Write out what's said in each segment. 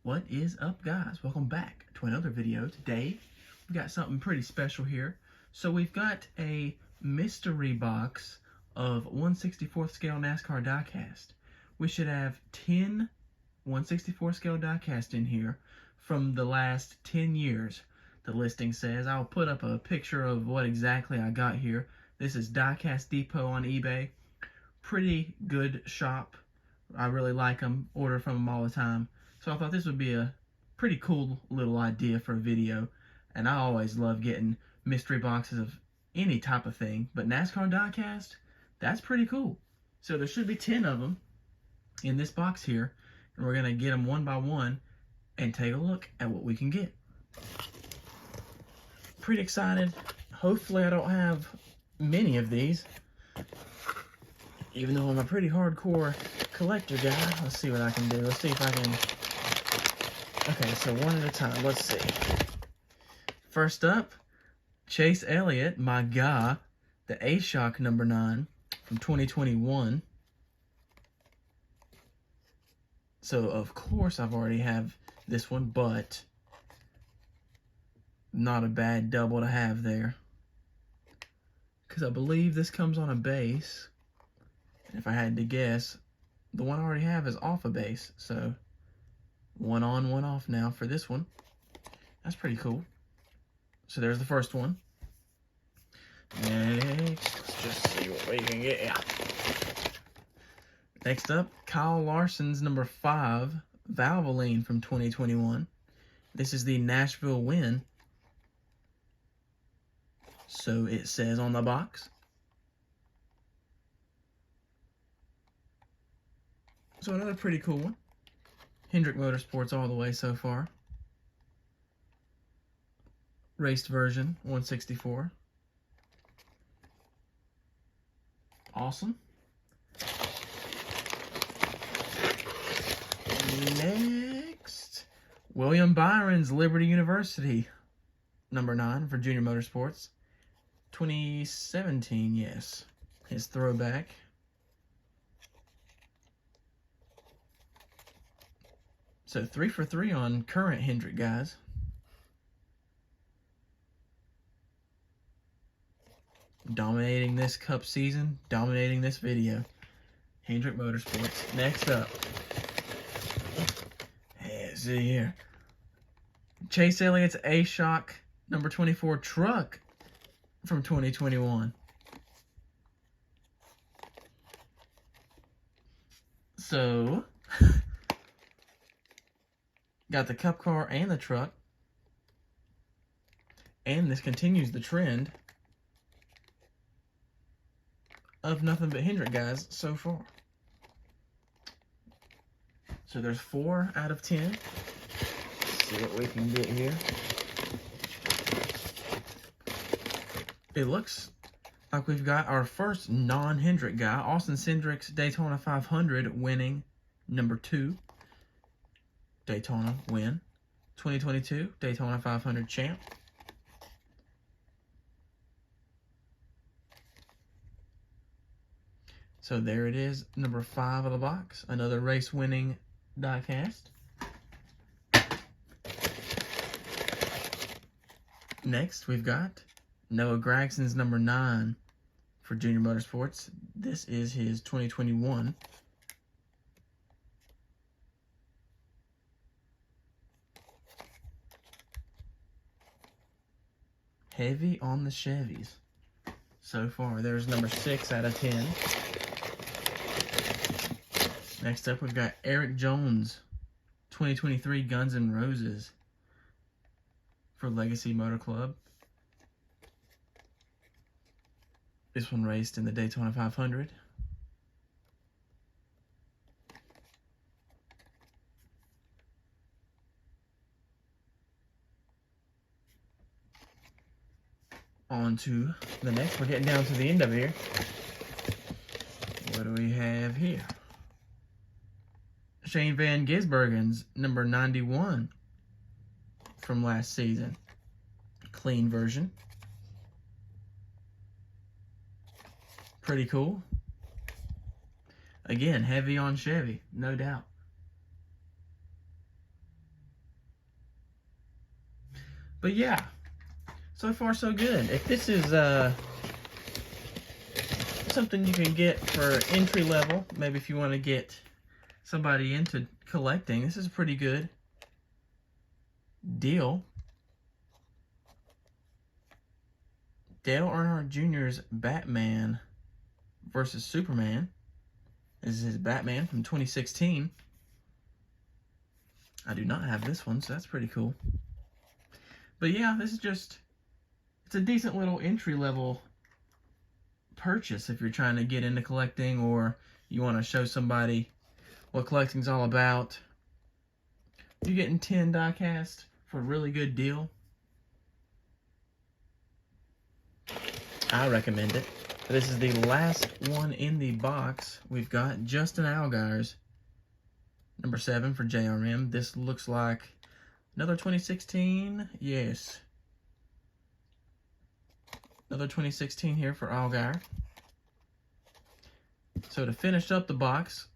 What is up, guys? Welcome back to another video. Today we've got something pretty special here. So we've got a mystery box of 1/64 scale NASCAR diecast. We should have 10 1/64 scale diecast in here from the last 10 years, the listing says. I'll put up a picture of what exactly I got here. This is Diecast Depot on eBay. Pretty good shop. I really like them, order from them all the time. So I thought this would be a pretty cool little idea for a video. And I always love getting mystery boxes of any type of thing. But NASCAR diecast, that's pretty cool. So there should be 10 of them in this box here. And we're going to get them one by one and take a look at what we can get. Pretty excited. Hopefully I don't have many of these. Even though I'm a pretty hardcore collector guy. Let's see what I can do. Let's see if I can... Okay, so one at a time. Let's see. First up, Chase Elliott, my guy, the A-Shock number 9 from 2021. So, of course, I've already have this one, but not a bad double to have there. Because I believe this comes on a base. And if I had to guess, the one I already have is off a base. So, one on, one off now for this one. That's pretty cool. So there's the first one. Next, let's just see what we can get. Yeah. Next up, Kyle Larson's number 5, Valvoline from 2021. This is the Nashville win. So it says on the box. So another pretty cool one. Hendrick Motorsports all the way so far. Raced version, 1/64. Awesome. Next, William Byron's Liberty University, number 9 for Junior Motorsports. 2017, yes. His throwback. So 3 for 3 on current Hendrick guys. Dominating this Cup season, dominating this video. Hendrick Motorsports. Next up. Let's see here. Chase Elliott's A-Shock number 24 truck from 2021. So, got the Cup car and the truck. And this continues the trend of nothing but Hendrick guys so far. So there's 4 out of 10. Let's see what we can get here. It looks like we've got our first non-Hendrick guy, Austin Cindric's Daytona 500 winning number 2. Daytona win. 2022 Daytona 500 champ. So there it is, number 5 of the box. Another race-winning diecast. Next, we've got Noah Gragson's number 9 for Junior Motorsports. This is his 2021. Heavy on the Chevys. So far, there's number 6 out of 10. Next up, we've got Eric Jones, 2023 Guns N' Roses for Legacy Motor Club. This one raced in the Daytona 500. On to the next. We're getting down to the end of here. What do we have here? Shane Van Gisbergen's number 91 from last season. Clean version. Pretty cool. Again, heavy on Chevy, no doubt. But yeah, so far so good. If this is something you can get for entry level, maybe if you want to get somebody into collecting, this is a pretty good deal. Dale Earnhardt Jr.'s Batman versus Superman. This is his Batman from 2016. I do not have this one, so that's pretty cool. But yeah, this is just, it's a decent little entry-level purchase if you're trying to get into collecting or you want to show somebody what collecting's all about. You're getting 10 diecast for a really good deal. I recommend it. This is the last one in the box. We've got Justin Allgaier's number 7 for JRM. This looks like another 2016. Yes. Another 2016 here for Allgaier. So to finish up the box,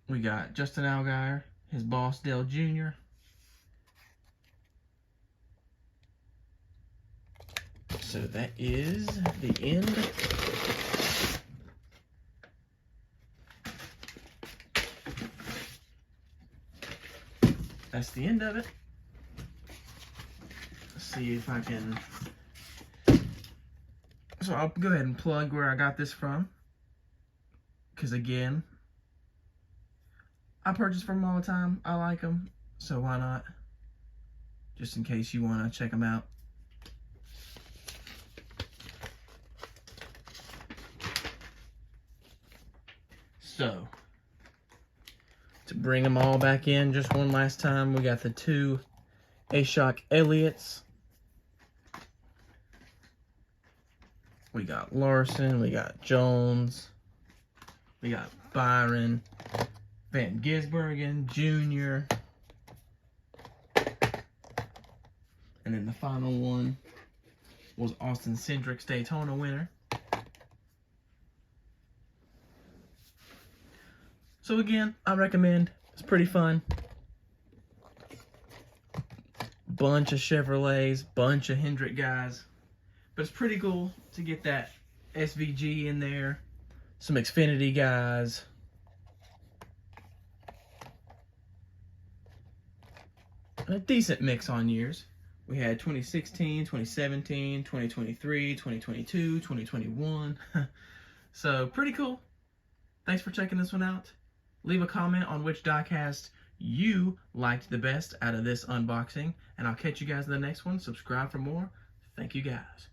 we got Justin Allgaier, his boss Dale Jr., so that is the end. That's the end of it. Let's see if I can. So I'll go ahead and plug where I got this from. Because again, I purchase from them all the time. I like them. So why not? Just in case you want to check them out. So, to bring them all back in just one last time, we got the 2 A-Shock Elliots. We got Larson, we got Jones, we got Byron, Van Gisbergen Jr., and then the final one was Austin Cindric's Daytona winner. So again, I recommend. It's pretty fun. Bunch of Chevrolets, bunch of Hendrick guys. But it's pretty cool to get that SVG in there. Some Xfinity guys. A decent mix on years. We had 2016, 2017, 2023, 2022, 2021. So pretty cool. Thanks for checking this one out. Leave a comment on which diecast you liked the best out of this unboxing, and I'll catch you guys in the next one. Subscribe for more. Thank you guys.